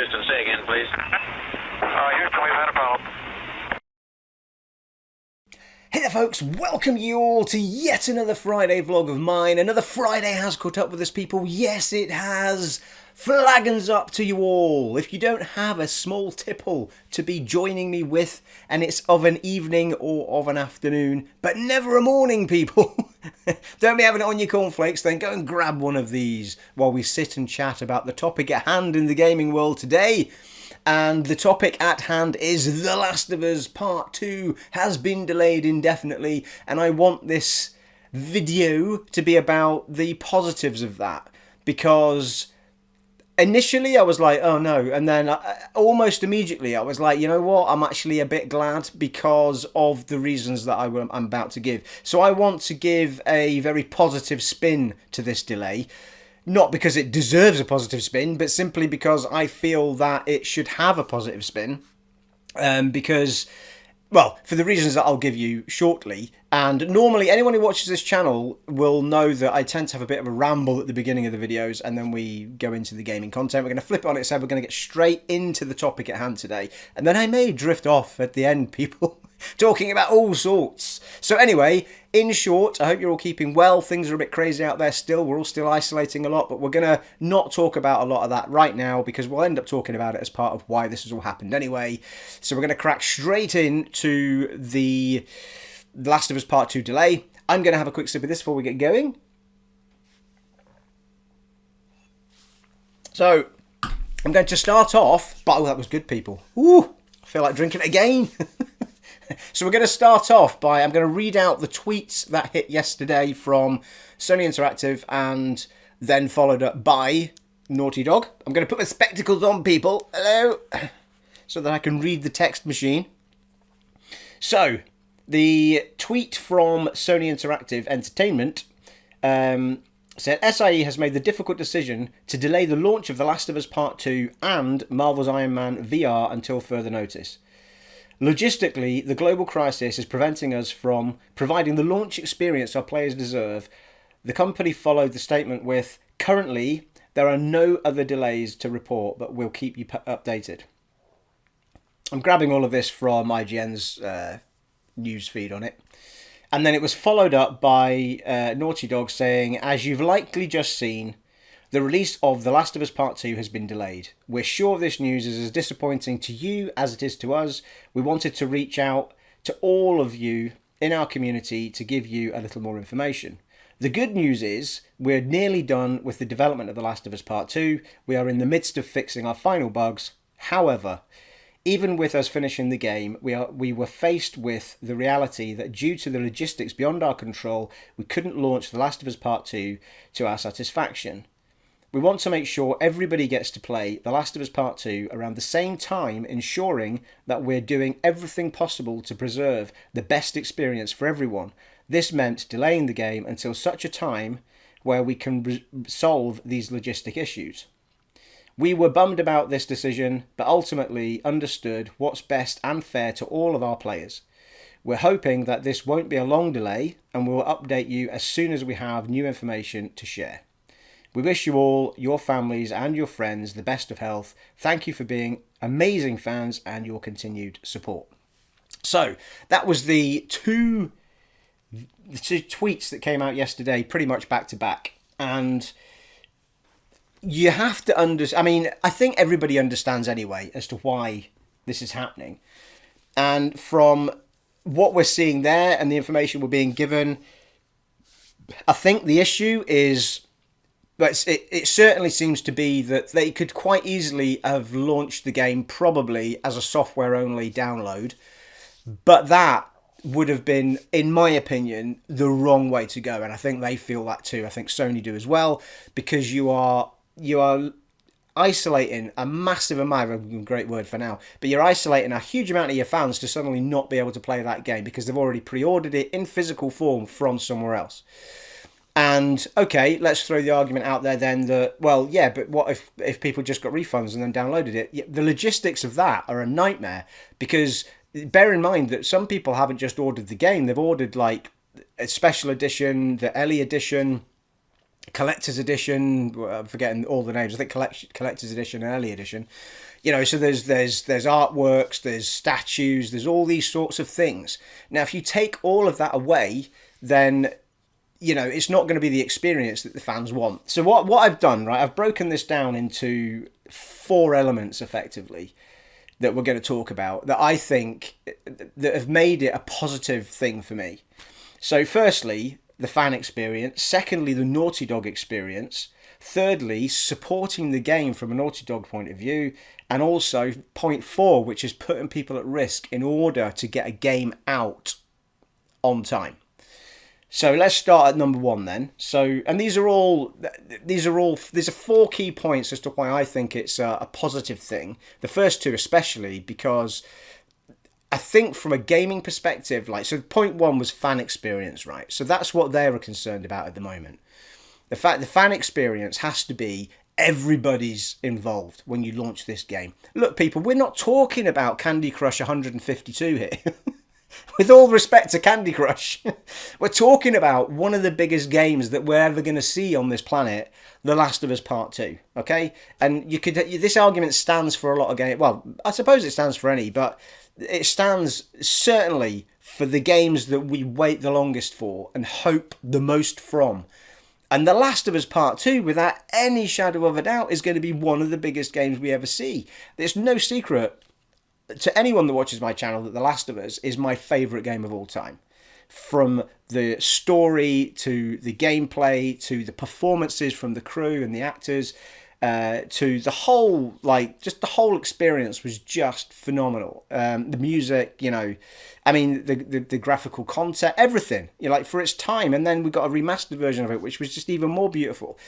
Houston, say again, please. Houston, we've had a problem. Hey there folks, welcome you all to yet another Friday vlog of mine. Another Friday has caught up with us, people. Yes, it has. Flagons up to you all. If you don't have a small tipple to be joining me with, and it's of an evening or of an afternoon, but never a morning, people. Don't be having it on your cornflakes, then go and grab one of these while we sit and chat about the topic at hand in the gaming world today. And the topic at hand is The Last of Us Part 2 has been delayed indefinitely, and I want this video to be about the positives of that, because initially I was like, oh no, and then almost immediately I was like, you know what, I'm actually a bit glad because of the reasons that I'm about to give. So I want to give a very positive spin to this delay. Not because it deserves a positive spin, but simply because I feel that it should have a positive spin. Because, well, for the reasons that I'll give you shortly. And normally anyone who watches this channel will know that I tend to have a bit of a ramble at the beginning of the videos, and then we go into the gaming content. We're going to flip it on its head. We're going to get straight into the topic at hand today. And then I may drift off at the end, people. Talking about all sorts. So anyway, in short, I hope you're all keeping well. Things are a bit crazy out there still. We're all still isolating a lot, but we're going to not talk about a lot of that right now because we'll end up talking about it as part of why this has all happened anyway. So we're going to crack straight into the Last of Us Part 2 delay. I'm going to have a quick sip of this before we get going. So I'm going to start off, but oh, that was good, people. Ooh, I feel like drinking it again. So we're going to start off by, I'm going to read out the tweets that hit yesterday from Sony Interactive and then followed up by Naughty Dog. I'm going to put my spectacles on, people. Hello. So that I can read the text machine. So the tweet from Sony Interactive Entertainment said, SIE has made the difficult decision to delay the launch of The Last of Us Part 2 and Marvel's Iron Man VR until further notice. Logistically, the global crisis is preventing us from providing the launch experience our players deserve. The company followed the statement with, currently, there are no other delays to report, but we'll keep you updated. I'm grabbing all of this from IGN's news feed on it. And then it was followed up by Naughty Dog saying, as you've likely just seen, the release of The Last of Us Part 2 has been delayed. We're sure this news is as disappointing to you as it is to us. We wanted to reach out to all of you in our community to give you a little more information. The good news is we're nearly done with the development of The Last of Us Part 2. We are in the midst of fixing our final bugs. However, even with us finishing the game, we were faced with the reality that due to the logistics beyond our control, we couldn't launch The Last of Us Part 2 to our satisfaction. We want to make sure everybody gets to play The Last of Us Part 2 around the same time, ensuring that we're doing everything possible to preserve the best experience for everyone. This meant delaying the game until such a time where we can solve these logistic issues. We were bummed about this decision, but ultimately understood what's best and fair to all of our players. We're hoping that this won't be a long delay, and we'll update you as soon as we have new information to share. We wish you all, your families and your friends the best of health. Thank you for being amazing fans and your continued support. So that was the two tweets that came out yesterday, pretty much back to back. And you have to I mean, I think everybody understands anyway as to why this is happening. And from what we're seeing there and the information we're being given, I think the issue is, but it certainly seems to be that they could quite easily have launched the game probably as a software-only download, but that would have been, in my opinion, the wrong way to go, and I think they feel that too. I think Sony do as well, because you are isolating a massive amount, a great word for now, but you're isolating a huge amount of your fans to suddenly not be able to play that game because they've already pre-ordered it in physical form from somewhere else. And, okay, let's throw the argument out there then that, well, yeah, but what if people just got refunds and then downloaded it? The logistics of that are a nightmare because bear in mind that some people haven't just ordered the game. They've ordered, like, a special edition, the Ellie edition, collector's edition. I'm forgetting all the names. I think collector's edition and early edition. You know, so there's artworks, there's statues, there's all these sorts of things. Now, if you take all of that away, then you know it's not going to be the experience that the fans want. So what I've done, right? I've broken this down into 4 elements effectively that we're going to talk about that I think that have made it a positive thing for me. So firstly, the fan experience. Secondly, the Naughty Dog experience. Thirdly, supporting the game from a Naughty Dog point of view. And also point 4, which is putting people at risk in order to get a game out on time. So let's start at number 1 then. So, and these are 4 key points as to why I think it's a positive thing. The first 2 especially because I think from a gaming perspective, like, so point 1 was fan experience, right? So that's what they're concerned about at the moment. The fan experience has to be everybody's involved when you launch this game. Look, people, we're not talking about Candy Crush 152 here. With all respect to Candy Crush, we're talking about one of the biggest games that we're ever going to see on this planet, The Last of Us Part 2, okay? And this argument stands for a lot of games. Well, I suppose it stands for any, but it stands certainly for the games that we wait the longest for and hope the most from. And The Last of Us Part 2, without any shadow of a doubt, is going to be one of the biggest games we ever see. There's no secret to anyone that watches my channel that The Last of Us is my favourite game of all time. From the story to the gameplay to the performances from the crew and the actors to the whole, like, just the whole experience was just phenomenal. The music, you know, I mean, the graphical content, everything, you know, like, for its time. And then we got a remastered version of it, which was just even more beautiful.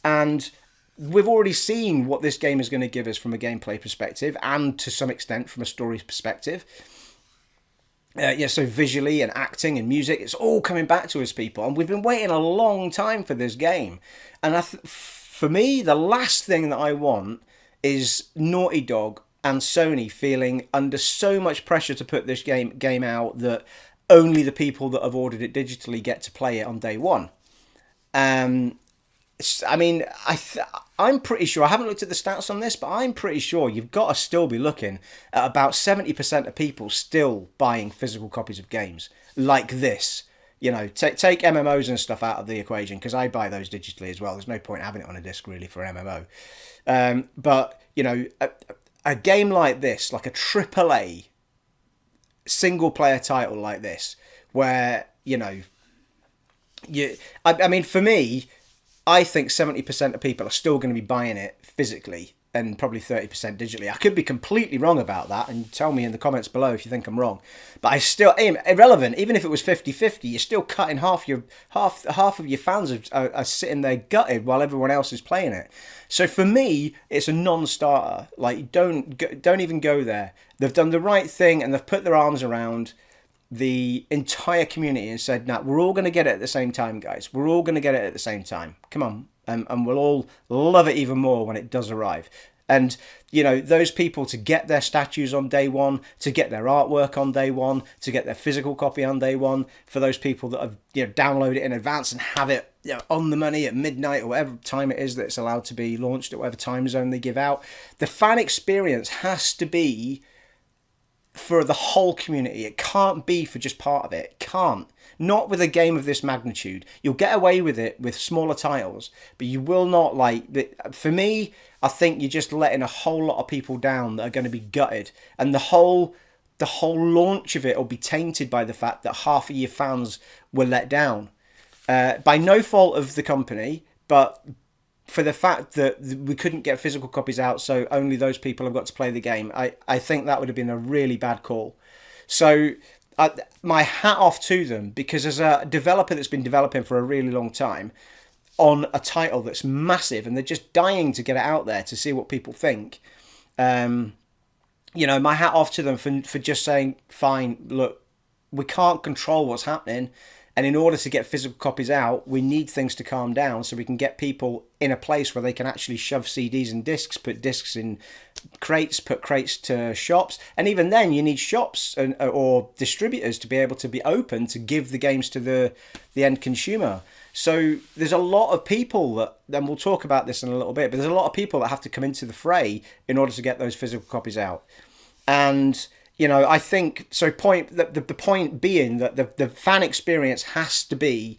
And we've already seen what this game is going to give us from a gameplay perspective and to some extent from a story perspective. So visually and acting and music, it's all coming back to us, people. And we've been waiting a long time for this game. And for me, the last thing that I want is Naughty Dog and Sony feeling under so much pressure to put this game out that only the people that have ordered it digitally get to play it on day one. I mean, I'm pretty sure, I haven't looked at the stats on this, but I'm pretty sure you've got to still be looking at about 70% of people still buying physical copies of games like this. You know, take MMOs and stuff out of the equation, because I buy those digitally as well. There's no point having it on a disc really for an MMO. But, you know, a game like this, like a AAA single player title like this, where, you know, I mean, for me, I think 70% of people are still going to be buying it physically and probably 30% digitally. I could be completely wrong about that, and tell me in the comments below if you think I'm wrong. But I still, irrelevant, even if it was 50-50, you're still cutting half of your fans are sitting there gutted while everyone else is playing it. So for me, it's a non-starter. Like, don't even go there. They've done the right thing and they've put their arms around the entire community and said, "Nah, we're all going to get it at the same time, guys. We're all going to get it at the same time. Come on." And we'll all love it even more when it does arrive. And, you know, those people to get their statues on day one, to get their artwork on day one, to get their physical copy on day one, for those people that have, you know, downloaded it in advance and have it, you know, on the money at midnight or whatever time it is that it's allowed to be launched at whatever time zone they give out. The fan experience has to be for the whole community. It can't be for just part of it. It can't. Not with a game of this magnitude. You'll get away with it with smaller titles, but you will not, like, for me, I think you're just letting a whole lot of people down that are going to be gutted, and the whole launch of it will be tainted by the fact that half of your fans were let down by no fault of the company, but for the fact that we couldn't get physical copies out, so only those people have got to play the game. I think that would have been a really bad call. So my hat off to them, because as a developer that's been developing for a really long time on a title that's massive and they're just dying to get it out there to see what people think, you know, my hat off to them for just saying, fine, look, we can't control what's happening, and in order to get physical copies out, we need things to calm down so we can get people in a place where they can actually shove CDs and discs, put discs in crates, put crates to shops. And even then, you need shops or distributors to be able to be open to give the games to the end consumer. So there's a lot of people that, and we'll talk about this in a little bit, but there's a lot of people that have to come into the fray in order to get those physical copies out. And I think so. The point being that the fan experience has to be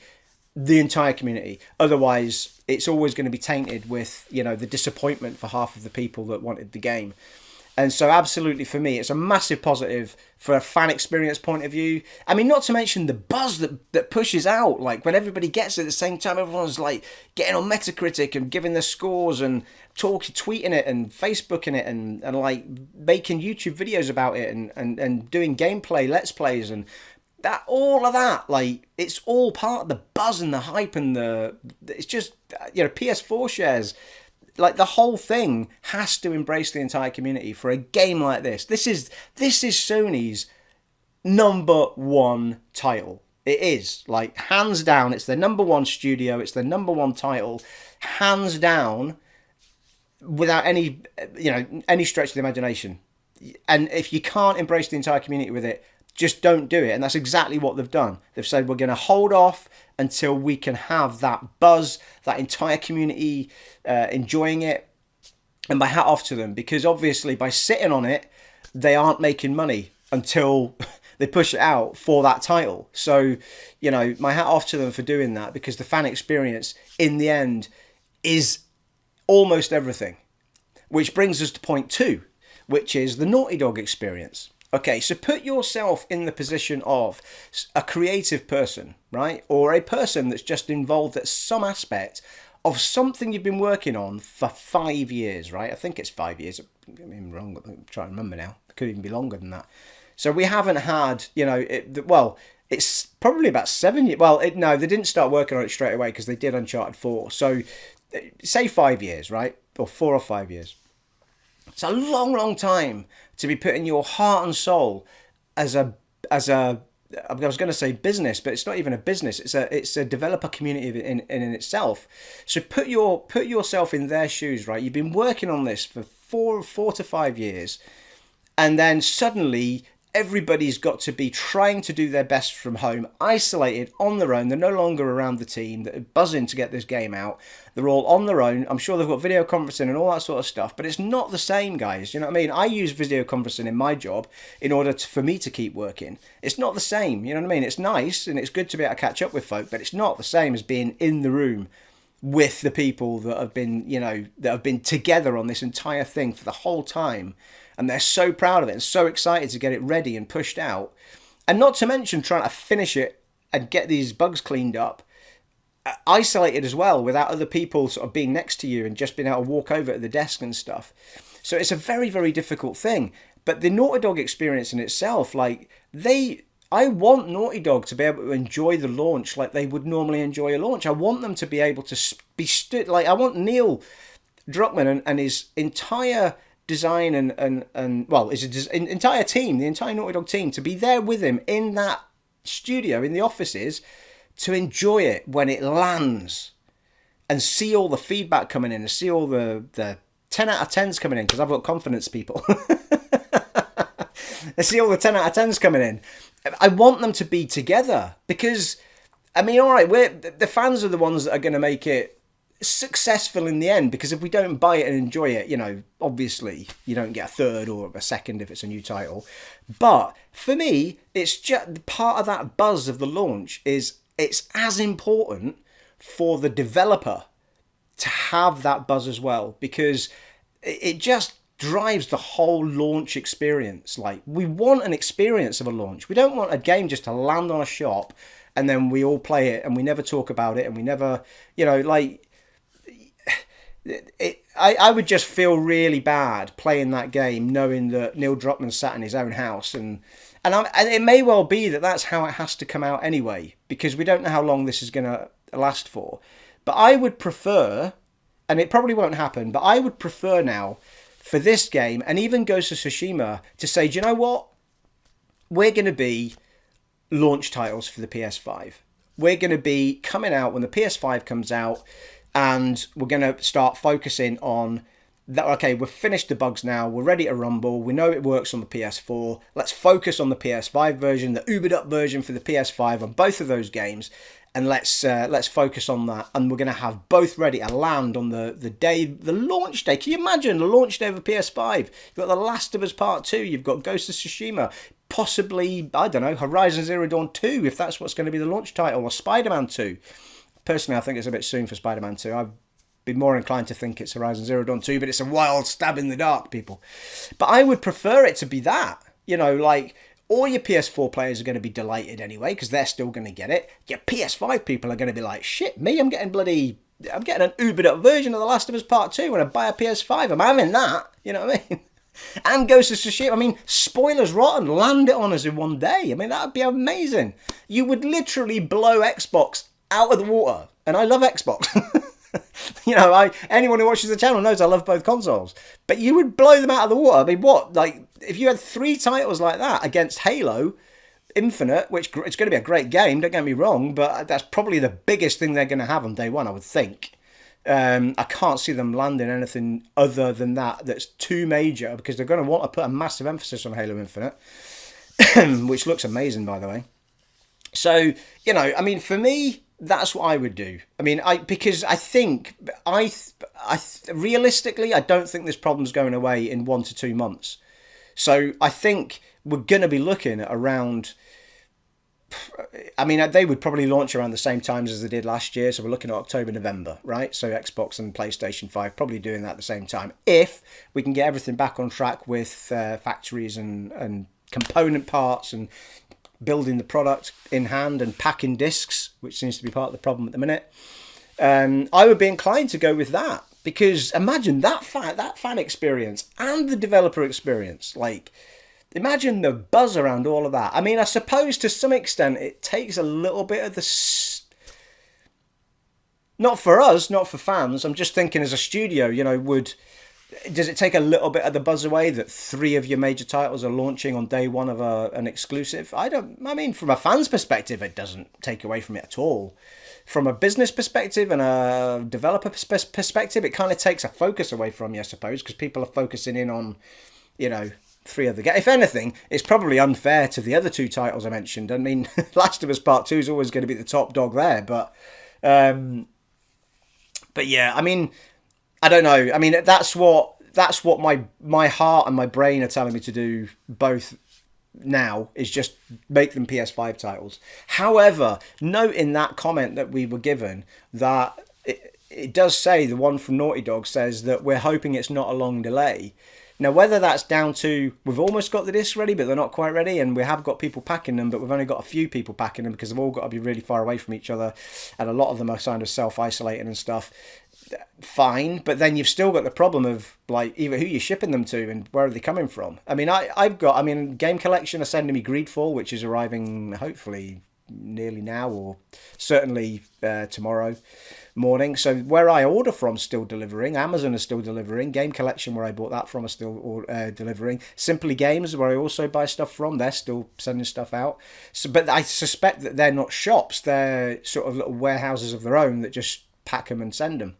the entire community. Otherwise, it's always going to be tainted with the disappointment for half of the people that wanted the game. And so absolutely for me, it's a massive positive for a fan experience point of view. I mean, not to mention the buzz that pushes out. Like when everybody gets it at the same time, everyone's like getting on Metacritic and giving their scores and tweeting it and Facebooking it and like making YouTube videos about it and doing gameplay, let's plays and that, all of that. Like it's all part of the buzz and the hype and it's just, PS4 shares. Like the whole thing has to embrace the entire community for a game like this. This is Sony's number one title. It is, like, hands down. It's their number one studio. It's their number one title, hands down, without any stretch of the imagination. And if you can't embrace the entire community with it, just don't do it. And that's exactly what they've done. They've said, we're going to hold off until we can have that buzz, that entire community enjoying it. And my hat off to them, because obviously by sitting on it, they aren't making money until they push it out for that title. So, my hat off to them for doing that, because the fan experience in the end is almost everything. Which brings us to point 2, which is the Naughty Dog experience. Okay, so put yourself in the position of a creative person, right? Or a person that's just involved at some aspect of something you've been working on for 5 years, right? I think it's 5 years. I'm wrong. I'm trying to remember now. It could even be longer than that. So we haven't had, it's probably about 7 years. Well, no, they didn't start working on it straight away because they did Uncharted 4. So say 5 years, right? Or 4 or 5 years. It's a long, long time to be putting your heart and soul as a I was going to say business, but it's not even a business. It's a developer community in itself. So put yourself in their shoes, right? You've been working on this for four to 5 years, and then suddenly everybody's got to be trying to do their best from home, isolated, on their own. They're no longer around the team that are buzzing to get this game out. They're all on their own. I'm sure they've got video conferencing and all that sort of stuff, but it's not the same, guys. You know what I mean? I use video conferencing in my job in order for me to keep working. It's not the same. You know what I mean? It's nice and it's good to be able to catch up with folk, but it's not the same as being in the room with the people that have been together on this entire thing for the whole time. And they're so proud of it and so excited to get it ready and pushed out. And not to mention trying to finish it and get these bugs cleaned up, isolated as well, without other people sort of being next to you and just being able to walk over to the desk and stuff. So it's a very, very difficult thing. But the Naughty Dog experience in itself, I want Naughty Dog to be able to enjoy the launch like they would normally enjoy a launch. I want them to be able to be stood, I want Neil Druckmann and his entire design his entire team, the entire Naughty Dog team, to be there with him in that studio, in the offices, to enjoy it when it lands and see all the feedback coming in and see all the 10 out of 10s coming in, because I've got confidence, people. I see all the 10 out of 10s coming in. I want them to be together because, I mean, all right, the fans are the ones that are going to make it successful in the end, because if we don't buy it and enjoy it, obviously you don't get a third or a second if it's a new title. But for me, it's just part of that buzz of the launch. It's as important for the developer to have that buzz as well, because it just drives the whole launch experience. Like, we want an experience of a launch. We don't want a game just to land on a shop and then we all play it and we never talk about it and we never, I would just feel really bad playing that game knowing that Neil Druckmann sat in his own house and it may well be that that's how it has to come out anyway, because we don't know how long this is going to last for. But I would prefer, and it probably won't happen, but I would prefer now for this game, and even Ghost of Tsushima, to say, do you know what? We're going to be launch titles for the PS5. We're going to be coming out when the PS5 comes out, and we're going to start focusing on that, okay, we've finished the bugs now, we're ready to rumble, we know it works on the PS4, let's focus on the PS5 version, the ubered up version for the PS5 on both of those games, and let's focus on that, and we're going to have both ready to land on the launch day. Can you imagine the launch day of a PS5? You've got The Last of Us Part 2, you've got Ghost of Tsushima, possibly, I don't know, Horizon Zero Dawn 2, if that's what's going to be the launch title, or Spider-Man 2. Personally, I think it's a bit soon for Spider-Man 2. I've been more inclined to think it's Horizon Zero Dawn 2, but it's a wild stab in the dark, people. But I would prefer it to be that. You know, like, all your PS4 players are going to be delighted anyway, because they're still going to get it. Your PS5 people are going to be like, shit, me, I'm getting an ubered up version of The Last of Us Part 2 when I buy a PS5. I'm having that. You know what I mean? And Ghost of Tsushima. I mean, spoilers rotten, land it on us in one day. I mean, that would be amazing. You would literally blow Xbox out of the water. And I love Xbox. You know, anyone who watches the channel knows I love both consoles. But you would blow them out of the water. I mean, what? Like, if you had 3 titles like that against Halo Infinite, which it's going to be a great game, don't get me wrong, but that's probably the biggest thing they're going to have on day one, I would think. I can't see them landing anything other than that's too major, because they're going to want to put a massive emphasis on Halo Infinite, which looks amazing, by the way. So, you know, I mean, for me, that's what I would do. I mean, because I think realistically, I don't think this problem's going away in 1 to 2 months. So I think we're going to be looking at around. I mean, they would probably launch around the same times as they did last year. So we're looking at October, November, right? So Xbox and PlayStation 5 probably doing that at the same time. If we can get everything back on track with factories and component parts and building the product in hand and packing discs, which seems to be part of the problem at the minute, I would be inclined to go with that, because imagine that fan experience and the developer experience. Like, imagine the buzz around all of that. I mean, I suppose to some extent it takes a little bit of the not for us, not for fans. I'm just thinking as a studio, you know, does it take a little bit of the buzz away that 3 of your major titles are launching on day one of an exclusive? I mean, from a fan's perspective, it doesn't take away from it at all. From a business perspective and a developer perspective, it kind of takes a focus away from you, I suppose, because people are focusing in on, you know, 3 other games. If anything, it's probably unfair to the other 2 titles I mentioned. I mean, Last of Us Part 2 is always going to be the top dog there, but yeah, I mean, I don't know. I mean, that's what my heart and my brain are telling me to do both now, is just make them PS5 titles. However, note in that comment that we were given that it does say, the one from Naughty Dog says that we're hoping it's not a long delay. Now, whether that's down to we've almost got the discs ready, but they're not quite ready, and we have got people packing them, but we've only got a few people packing them because they've all got to be really far away from each other, and a lot of them are kind of self-isolating and stuff. Fine, but then you've still got the problem of, like, either who you're shipping them to and where are they coming from. I mean, Game Collection are sending me Greedfall, which is arriving hopefully nearly now, or certainly tomorrow morning. So where I order from still delivering. Amazon is still delivering. Game Collection, where I bought that from, are still delivering. Simply Games, where I also buy stuff from, they're still sending stuff out. So, but I suspect that they're not shops. They're sort of little warehouses of their own that just pack them and send them.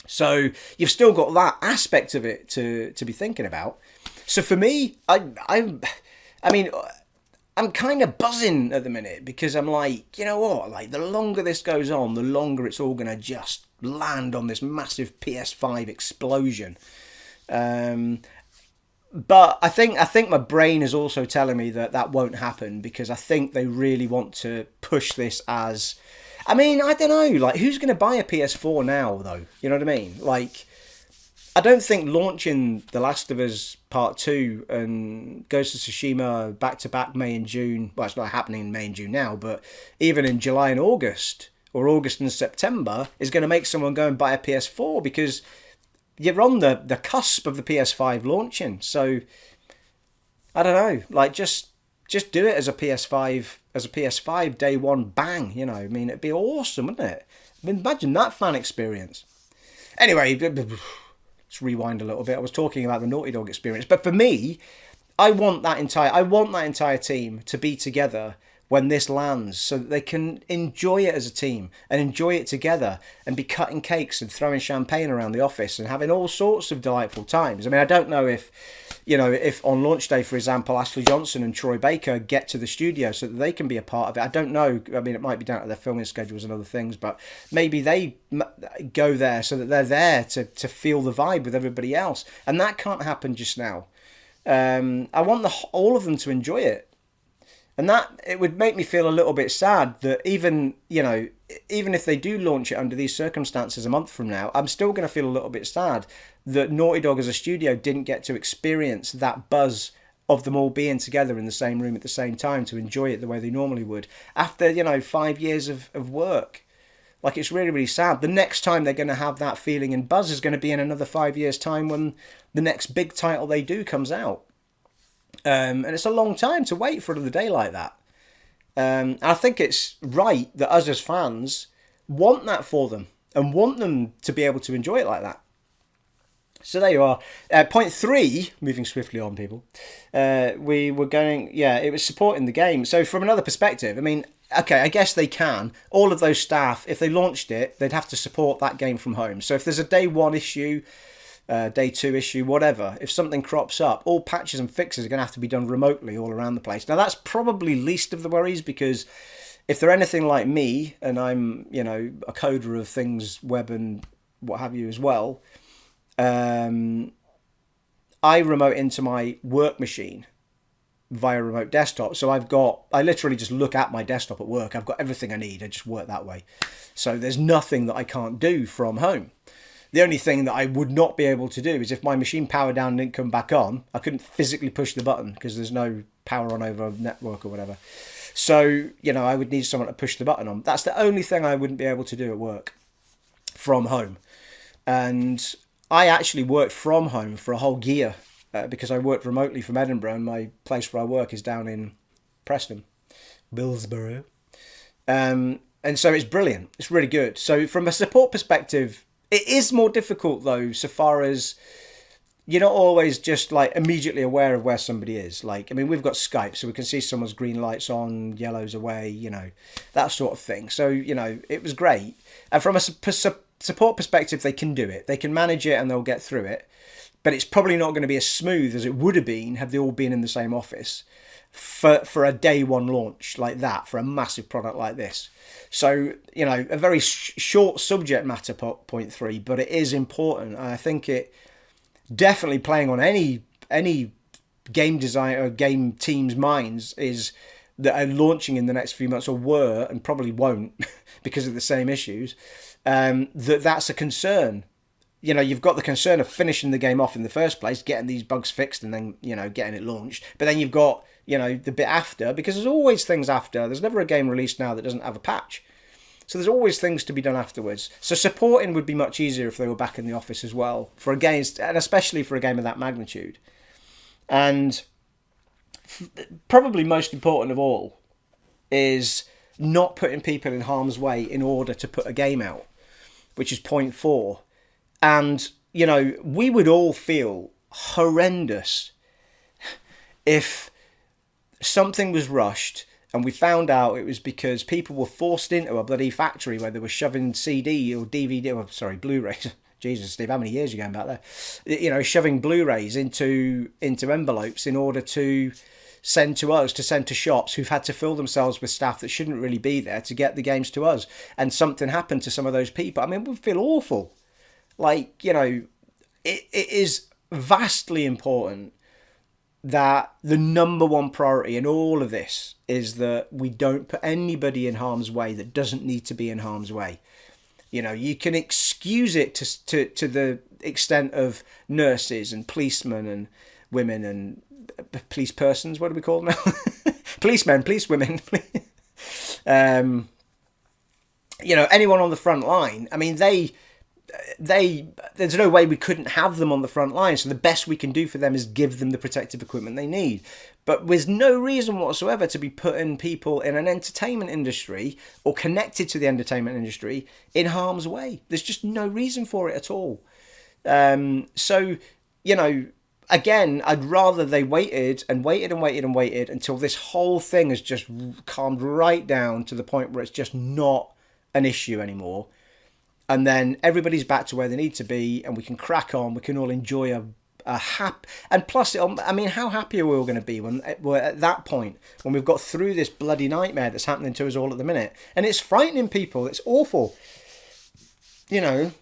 So you've still got that aspect of it to be thinking about. So for me, I mean, I'm kind of buzzing at the minute, because I'm like, you know what? Like, the longer this goes on, the longer it's all going to just land on this massive PS5 explosion. But I think my brain is also telling me that won't happen, because I think they really want to push this as... I mean, I don't know, like, who's going to buy a PS4 now, though? You know what I mean? Like, I don't think launching The Last of Us Part 2 and Ghost of Tsushima back-to-back May and June, well, it's not happening in May and June now, but even in July and August, or August and September, is going to make someone go and buy a PS4, because you're on the cusp of the PS5 launching. So, I don't know, like, just do it as a PS5 day one, bang, you know. I mean, it'd be awesome, wouldn't it? I mean, imagine that fan experience. Anyway, let's rewind a little bit. I was talking about the Naughty Dog experience, but for me, I want that entire team to be together when this lands, so that they can enjoy it as a team and enjoy it together and be cutting cakes and throwing champagne around the office and having all sorts of delightful times. I mean, I don't know if, if on launch day, for example, Ashley Johnson and Troy Baker get to the studio so that they can be a part of it. I don't know. I mean, it might be down to their filming schedules and other things, but maybe they go there so that they're there to feel the vibe with everybody else. And that can't happen just now. I want all of them to enjoy it. And that, it would make me feel a little bit sad that even if they do launch it under these circumstances a month from now, I'm still going to feel a little bit sad that Naughty Dog as a studio didn't get to experience that buzz of them all being together in the same room at the same time to enjoy it the way they normally would after, 5 years of work. Like, it's really, really sad. The next time they're going to have that feeling and buzz is going to be in another 5 years' time when the next big title they do comes out. And it's a long time to wait for another day like that. I think it's right that us as fans want that for them and want them to be able to enjoy it like that. So there you are. Point 3, moving swiftly on, people. We were going, it was supporting the game. So from another perspective, I mean, okay, I guess they can. All of those staff, if they launched it, they'd have to support that game from home. So if there's a day 1 issue, day 2 issue, whatever, if something crops up, all patches and fixes are going to have to be done remotely all around the place. Now, that's probably least of the worries, because if they're anything like me, and I'm, a coder of things, web and what have you as well, I remote into my work machine via remote desktop. So I literally just look at my desktop at work. I've got everything I need. I just work that way. So there's nothing that I can't do from home. The only thing that I would not be able to do is if my machine powered down and didn't come back on, I couldn't physically push the button because there's no power on over a network or whatever. So, I would need someone to push the button on. That's the only thing I wouldn't be able to do at work from home. And I actually worked from home for a whole year because I worked remotely from Edinburgh, and my place where I work is down in Preston, Billsborough. And so it's brilliant. It's really good. So from a support perspective, it is more difficult, though, so far as you're not always just like immediately aware of where somebody is. Like, I mean, we've got Skype, so we can see someone's green lights on, yellows away, that sort of thing. So, it was great. And from a support perspective, they can do it. They can manage it and they'll get through it. But it's probably not going to be as smooth as it would have been had they all been in the same office for a day 1 launch like that, for a massive product like this. So, a very short subject matter, point 3, but it is important. I think it definitely playing on any game design or game team's minds is that are launching in the next few months, or were, and probably won't because of the same issues, that's a concern. You've got the concern of finishing the game off in the first place, getting these bugs fixed and then, getting it launched. But then you've got, the bit after, because there's always things after. There's never a game released now that doesn't have a patch. So there's always things to be done afterwards. So supporting would be much easier if they were back in the office as well, for a game, and especially for a game of that magnitude. And probably most important of all is not putting people in harm's way in order to put a game out, which is point 4. And, we would all feel horrendous if something was rushed and we found out it was because people were forced into a bloody factory where they were shoving CD or DVD, Blu-rays. Jesus, Steve, how many years are you going back there? Shoving Blu-rays into envelopes in order to send to us, to send to shops who've had to fill themselves with staff that shouldn't really be there to get the games to us. And something happened to some of those people. I mean, we'd feel awful. Like, it is vastly important that the number 1 priority in all of this is that we don't put anybody in harm's way that doesn't need to be in harm's way. You can excuse it to the extent of nurses and policemen and women and police persons. What do we call them now? Policemen, police women. Anyone on the front line. I mean, there's no way we couldn't have them on the front line. So the best we can do for them is give them the protective equipment they need. But there's no reason whatsoever to be putting people in an entertainment industry or connected to the entertainment industry in harm's way. There's just no reason for it at all. So, again, I'd rather they waited and waited and waited and waited until this whole thing has just calmed right down to the point where it's just not an issue anymore. And then everybody's back to where they need to be, and we can crack on. We can all enjoy a happy. And plus, I mean, how happy are we all going to be when we're at that point, when we've got through this bloody nightmare that's happening to us all at the minute? And it's frightening people. It's awful. You know,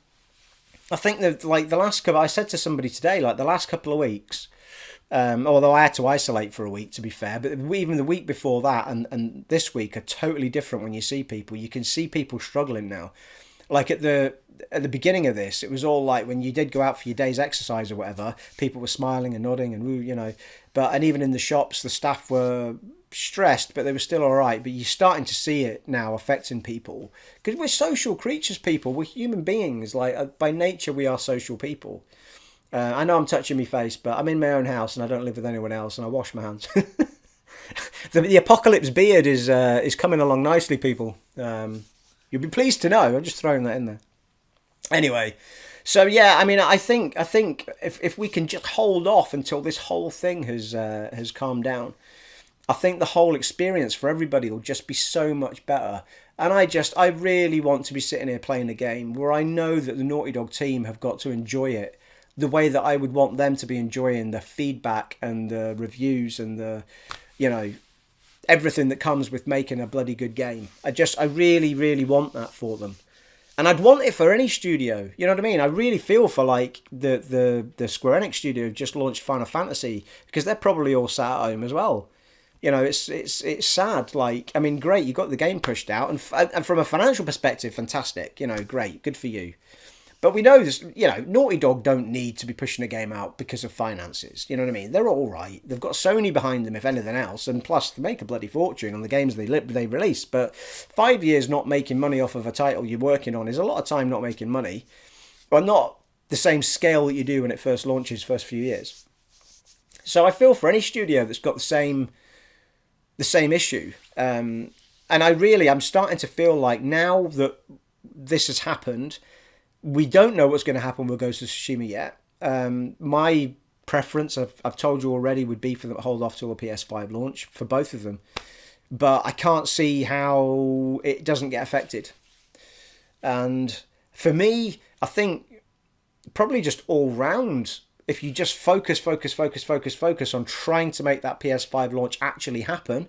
I think that, like, the last couple, I said to somebody today, like, the last couple of weeks, although I had to isolate for a week, to be fair, but even the week before that and this week are totally different when you see people. You can see people struggling now. Like at the beginning of this, it was all like when you did go out for your day's exercise or whatever, people were smiling and nodding and woo, you know. And even in the shops, the staff were stressed, but they were still all right. But you're starting to see it now affecting people because we're social creatures. People, we're human beings. Like by nature, we are social people. I know I'm touching my face, but I'm in my own house and I don't live with anyone else, and I wash my hands. The apocalypse beard is coming along nicely, people. You'll be pleased to know. I'm just throwing that in there. Anyway, so yeah, I mean, I think if we can just hold off until this whole thing has calmed down, I think the whole experience for everybody will just be so much better. And I really want to be sitting here playing a game where I know that the Naughty Dog team have got to enjoy it the way that I would want them to be enjoying the feedback and the reviews and the, you know, everything that comes with making a bloody good game. I really, really want that for them. And I'd want it for any studio. You know what I mean? I really feel for like the Square Enix studio who just launched Final Fantasy, because they're probably all sat at home as well. You know, it's sad. Like, I mean, great, you got the game pushed out, and from a financial perspective, fantastic. You know, great, good for you. But we know this, you know, Naughty Dog don't need to be pushing a game out because of finances. You know what I mean? They're all right. They've got Sony behind them, if anything else, and plus they make a bloody fortune on the games they release. But 5 years not making money off of a title you're working on is a lot of time not making money. Well, not the same scale that you do when it first launches, first few years. So I feel for any studio that's got the same issue. And I'm starting to feel like now that this has happened, we don't know what's going to happen with Ghost of Tsushima yet. My preference, I've told you already, would be for them to hold off till the PS5 launch for both of them. But I can't see how it doesn't get affected. And for me, I think probably just all round, if you just focus on trying to make that PS5 launch actually happen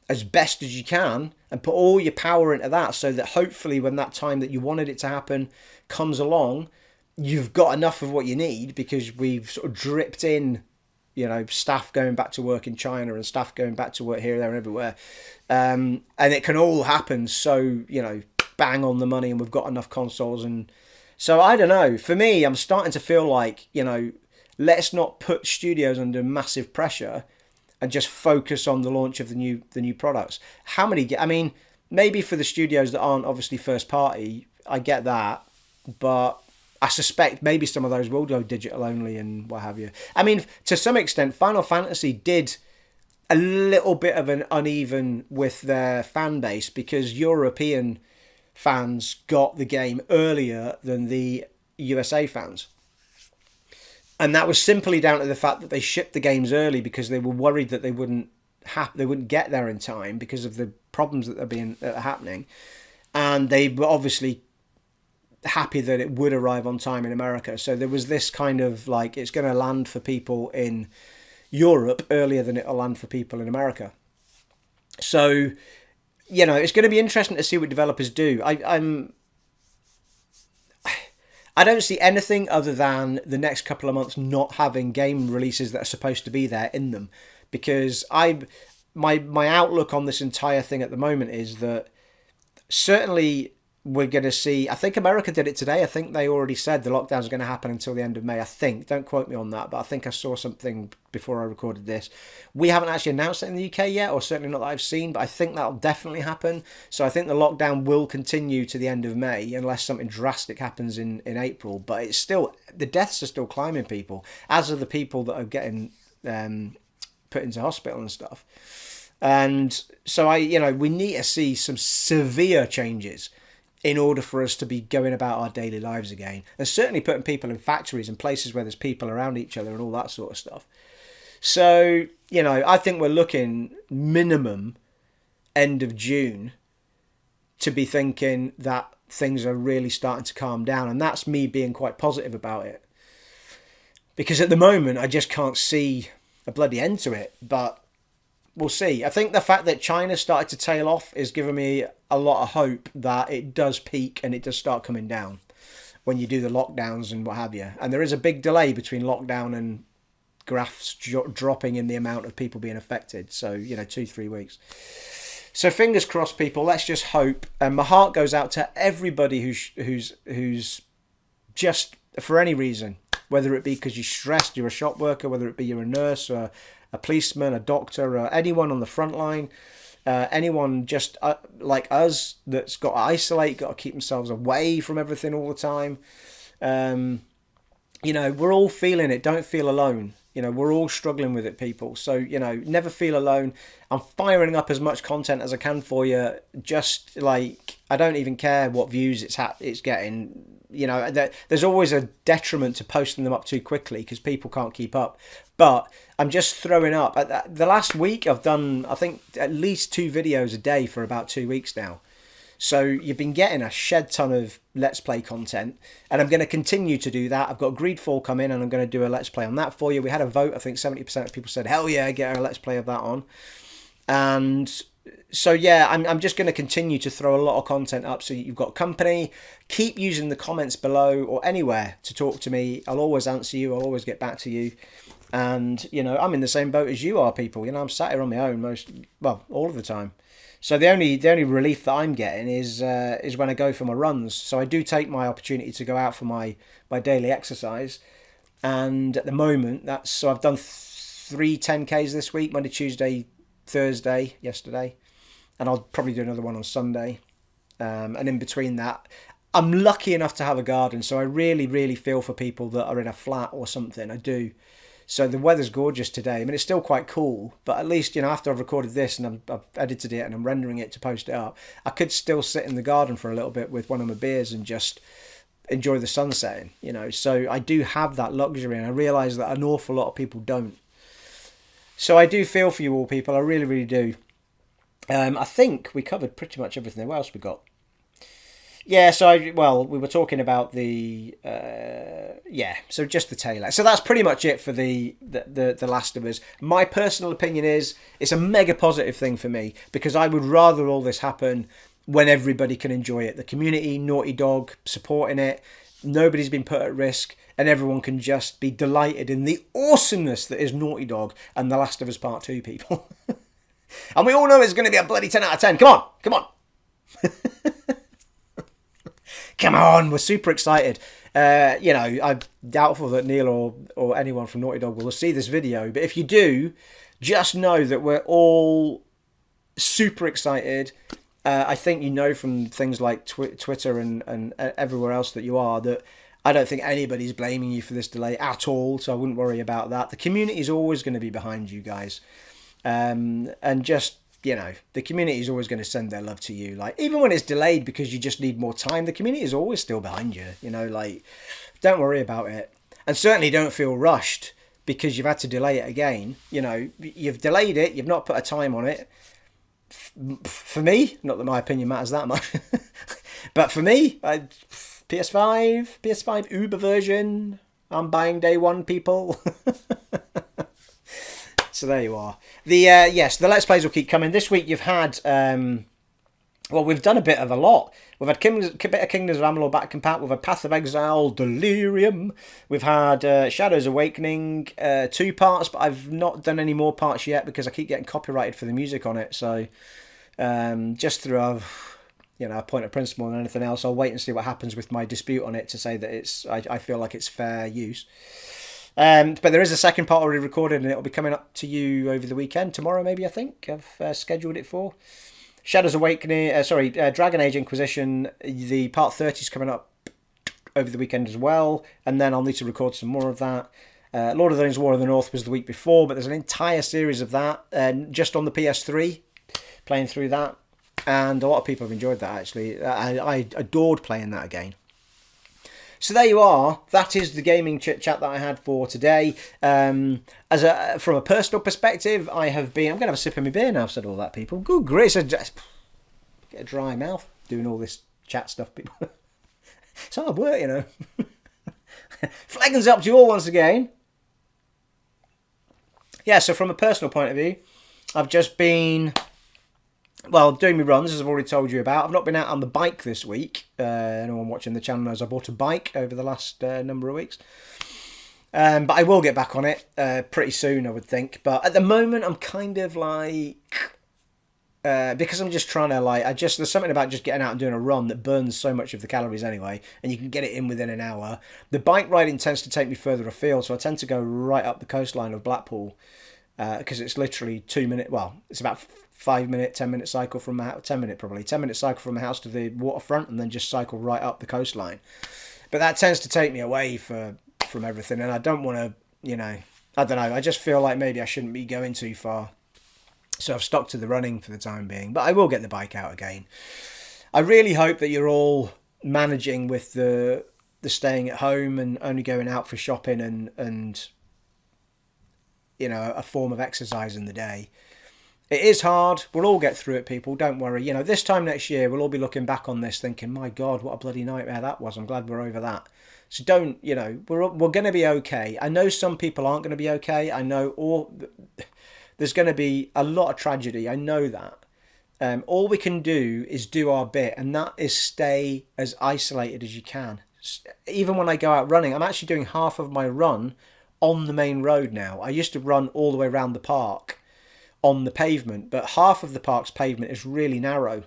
as best as you can and put all your power into that, so that hopefully when that time that you wanted it to happen comes along, you've got enough of what you need, because we've sort of dripped in, you know, staff going back to work in China and staff going back to work here, there and everywhere. And it can all happen so, you know, bang on the money, and we've got enough consoles. And so I don't know, for me, I'm starting to feel like, you know, let's not put studios under massive pressure and just focus on the launch of the new products. How many? I mean, maybe for the studios that aren't obviously first party, I get that, but I suspect maybe some of those will go digital only and what have you. I mean, to some extent, Final Fantasy did a little bit of an uneven with their fan base, because European fans got the game earlier than the USA fans. And that was simply down to the fact that they shipped the games early because they were worried that they wouldn't get there in time because of the problems that are happening. And they were obviously happy that it would arrive on time in America. So there was this kind of like, it's going to land for people in Europe earlier than it'll land for people in America. So, you know, it's going to be interesting to see what developers do. I don't see anything other than the next couple of months not having game releases that are supposed to be there in them, because my outlook on this entire thing at the moment is that certainly we're going to see, I think America did it today. I think they already said the lockdowns are going to happen until the end of May. I think, don't quote me on that, but I think I saw something before I recorded this. We haven't actually announced it in the UK yet, or certainly not that I've seen, but I think that'll definitely happen. So I think the lockdown will continue to the end of May unless something drastic happens in April. But it's still, the deaths are still climbing, people, as are the people that are getting put into hospital and stuff. And so we need to see some severe changes in order for us to be going about our daily lives again. And certainly putting people in factories and places where there's people around each other and all that sort of stuff. So, you know, I think we're looking minimum end of June to be thinking that things are really starting to calm down. And that's me being quite positive about it. Because at the moment, I just can't see a bloody end to it. But we'll see. I think the fact that China started to tail off is giving me a lot of hope that it does peak and it does start coming down when you do the lockdowns and what have you. And there is a big delay between lockdown and graphs dropping in the amount of people being affected. So, you know, 2-3 weeks. So fingers crossed, people. Let's just hope. And my heart goes out to everybody who's just, for any reason, whether it be because you're stressed, you're a shop worker, whether it be you're a nurse or a policeman, a doctor, or anyone on the front line, anyone just like us that's got to isolate, got to keep themselves away from everything all the time. You know, we're all feeling it. Don't feel alone. You know, we're all struggling with it, people. So, you know, never feel alone. I'm firing up as much content as I can for you. Just like, I don't even care what views it's getting. You know, there's always a detriment to posting them up too quickly because people can't keep up. But I'm just throwing up. The last week I've done, I think, at least 2 videos a day for about 2 weeks now. So you've been getting a shed ton of Let's Play content. And I'm going to continue to do that. I've got Greedfall coming and I'm going to do a Let's Play on that for you. We had a vote. I think 70% of people said, hell yeah, get a Let's Play of that on. And so, yeah, I'm just going to continue to throw a lot of content up so you've got company. Keep using the comments below or anywhere to talk to me. I'll always answer you. I'll always get back to you. And, you know, I'm in the same boat as you are, people. You know, I'm sat here on my own all of the time. So the only relief that I'm getting is when I go for my runs. So I do take my opportunity to go out for my daily exercise. And at the moment, so I've done 3 10Ks this week, Monday, Tuesday, Thursday, yesterday. And I'll probably do another one on Sunday. And in between that, I'm lucky enough to have a garden. So I really, really feel for people that are in a flat or something. I do. So the weather's gorgeous today. I mean, it's still quite cool, but at least, you know, after I've recorded this and I've edited it and I'm rendering it to post it up, I could still sit in the garden for a little bit with one of my beers and just enjoy the sun setting, you know. So I do have that luxury, and I realise that an awful lot of people don't. So I do feel for you all, people. I really, really do. I think we covered pretty much everything. What else we got? Yeah, so we were talking about so just the tail. So that's pretty much it for the Last of Us. My personal opinion is it's a mega positive thing for me because I would rather all this happen when everybody can enjoy it. The community, Naughty Dog, supporting it. Nobody's been put at risk, and everyone can just be delighted in the awesomeness that is Naughty Dog and The Last of Us Part 2, people. And we all know it's going to be a bloody 10 out of 10. Come on. Come on, we're super excited. You know, I'm doubtful that Neil or anyone from Naughty Dog will see this video. But if you do, just know that we're all super excited. I think you know from things like Twitter and everywhere else that you are that I don't think anybody's blaming you for this delay at all. So I wouldn't worry about that. The community is always going to be behind you guys. And just, you know, the community is always going to send their love to you. Like, even when it's delayed because you just need more time, the community is always still behind you. You know, like, don't worry about it. And certainly don't feel rushed because you've had to delay it again. You know, you've delayed it. You've not put a time on it. For me, not that my opinion matters that much, but for me, PS5 Uber version, I'm buying day one, people. So there you are. The Let's Plays will keep coming. This week you've had, we've done a bit of a lot. We've had Kingdoms of Amalur back compat. We've had Path of Exile, Delirium. We've had Shadows Awakening, 2 parts, but I've not done any more parts yet because I keep getting copyrighted for the music on it. So just through a point of principle and anything else, I'll wait and see what happens with my dispute on it to say that I feel like it's fair use. But there is a second part already recorded and it'll be coming up to you over the weekend. Tomorrow, maybe, I think. I've scheduled it for. Shadows Awakening, Dragon Age Inquisition, the part 30 is coming up over the weekend as well. And then I'll need to record some more of that. Lord of the Rings War of the North was the week before, but there's an entire series of that just on the PS3, playing through that. and a lot of people have enjoyed that, actually. I adored playing that again. So there you are. That is the gaming chit chat that I had for today. From a personal perspective, I'm going to have a sip of my beer now. I've said all that, people. Good grief! Get a dry mouth doing all this chat stuff, people. It's hard work, you know. Flaggins up to you all once again. Yeah, so from a personal point of view, I've just been, doing my runs, as I've already told you about. I've not been out on the bike this week. Anyone watching the channel knows I bought a bike over the last number of weeks. But I will get back on it pretty soon, I would think. But at the moment, I'm kind of like... because I'm just trying to, there's something about just getting out and doing a run that burns so much of the calories anyway, and you can get it in within an hour. The bike riding tends to take me further afield, so I tend to go right up the coastline of Blackpool, because it's literally 2 minute, it's about 5 minute, 10 minute cycle from my house, 10 minute cycle from my house to the waterfront, and then just cycle right up the coastline. But that tends to take me away from everything, and I don't want to, I don't know, I just feel like maybe I shouldn't be going too far. So I've stuck to the running for the time being, but I will get the bike out again. I really hope that you're all managing with the staying at home and only going out for shopping and a form of exercise in the day. It is hard. We'll all get through it, people. Don't worry. This time next year, we'll all be looking back on this thinking, my God, what a bloody nightmare that was. I'm glad we're over that. So don't, we're going to be okay. I know some people aren't going to be okay. I know there's going to be a lot of tragedy. I know that. All we can do is do our bit, and that is stay as isolated as you can. Even when I go out running, I'm actually doing half of my run on the main road now. I used to run all the way around the park on the pavement, but half of the park's pavement is really narrow.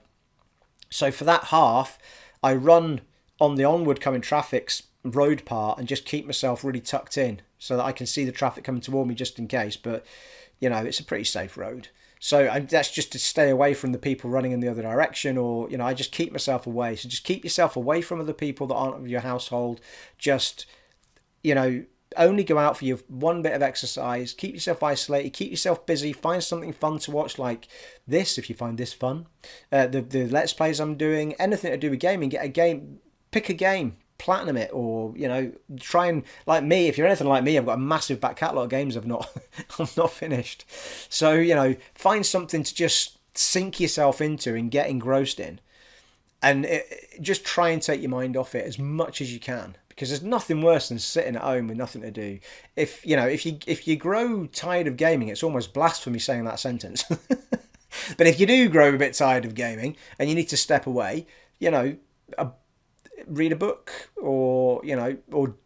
So for that half, I run on the onward coming traffic's road part and just keep myself really tucked in so that I can see the traffic coming toward me just in case. But it's a pretty safe road. So that's just to stay away from the people running in the other direction, or, I just keep myself away. So just keep yourself away from other people that aren't of your household. Just, only go out for your one bit of exercise. Keep yourself isolated. Keep yourself busy. Find something fun to watch like this, if you find this fun. The Let's Plays I'm doing, anything to do with gaming, pick a game. Platinum it, or try and, like me, if you're anything like me, I've got a massive back catalogue of games I've not finished. So find something to just sink yourself into and get engrossed in, and just try and take your mind off it as much as you can, because there's nothing worse than sitting at home with nothing to do. If you grow tired of gaming, it's almost blasphemy saying that sentence. But if you do grow a bit tired of gaming and you need to step away, read a book, or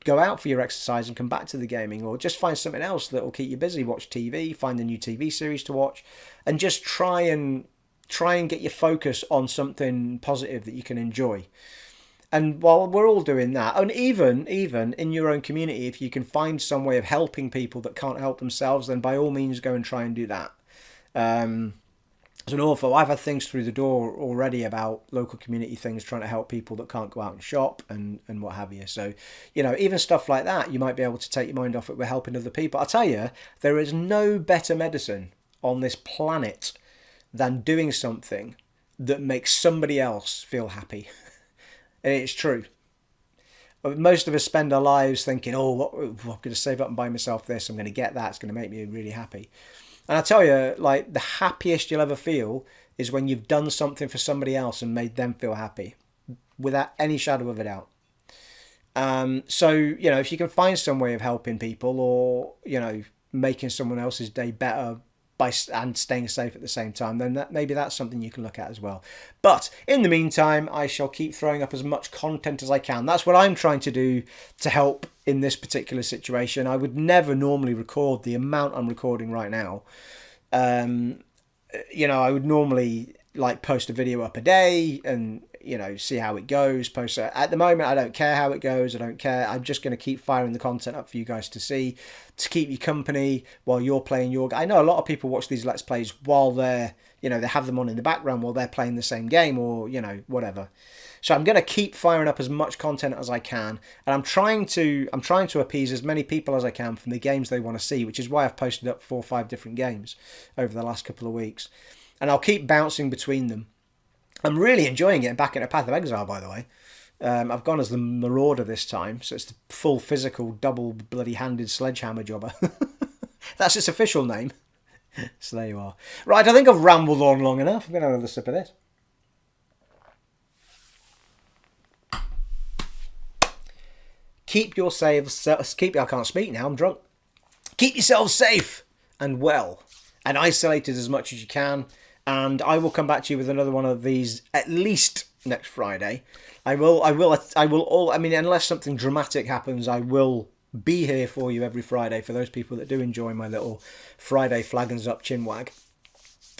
go out for your exercise and come back to the gaming, or just find something else that will keep you busy. Watch TV, find a new TV series to watch, and just try and get your focus on something positive that you can enjoy. And while we're all doing that, and even in your own community, if you can find some way of helping people that can't help themselves, then by all means go and try and do that. It's an awful. I've had things through the door already about local community things, trying to help people that can't go out and shop and what have you. So, even stuff like that, you might be able to take your mind off it. We're helping other people. I'll tell you, there is no better medicine on this planet than doing something that makes somebody else feel happy. And it's true. Most of us spend our lives thinking, I'm going to save up and buy myself this. I'm going to get that. It's going to make me really happy. And I tell you, the happiest you'll ever feel is when you've done something for somebody else and made them feel happy, without any shadow of a doubt. So, if you can find some way of helping people, or, making someone else's day better and staying safe at the same time, then maybe that's something you can look at as well. But in the meantime, I shall keep throwing up as much content as I can. That's what I'm trying to do to help in this particular situation. I would never normally record the amount I'm recording right now. I would normally post a video up a day and see how it goes. Post it. At the moment, I don't care how it goes. I don't care. I'm just going to keep firing the content up for you guys to see, to keep you company while you're playing your. I know a lot of people watch these Let's Plays while they're, they have them on in the background while they're playing the same game, or whatever. So I'm going to keep firing up as much content as I can, and I'm trying to appease as many people as I can from the games they want to see, which is why I've posted up 4 or 5 different games over the last couple of weeks, and I'll keep bouncing between them. I'm really enjoying getting back into Path of Exile, by the way. I've gone as the Marauder this time, so it's the full physical, double bloody handed sledgehammer jobber. That's its official name. So there you are. Right, I think I've rambled on long enough. I'm going to have another sip of this. Keep yourselves. I can't speak now. I'm drunk. Keep yourselves safe and well, and isolated as much as you can. And I will come back to you with another one of these at least next Friday. I will. I mean, unless something dramatic happens, I will be here for you every Friday for those people that do enjoy my little Friday flagons up chinwag.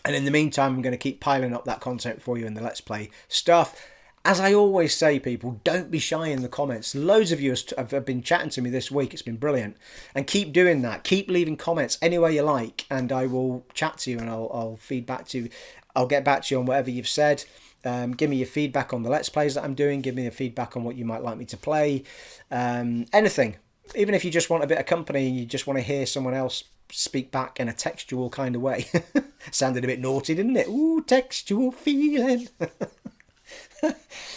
And in the meantime, I'm going to keep piling up that content for you in the Let's Play stuff. As I always say, people, don't be shy in the comments. Loads of you have been chatting to me this week. It's been brilliant. And keep doing that. Keep leaving comments anywhere you like. And I will chat to you and I'll feed back to you. I'll get back to you on whatever you've said. Give me your feedback on the Let's Plays that I'm doing. Give me your feedback on what you might like me to play. Anything. Even if you just want a bit of company and you just want to hear someone else speak back in a textual kind of way. Sounded a bit naughty, didn't it? Ooh, textual feeling.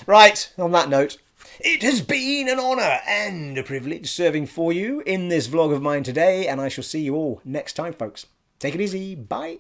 Right, on that note, it has been an honour and a privilege serving for you in this vlog of mine today, and I shall see you all next time, folks. Take it easy. Bye.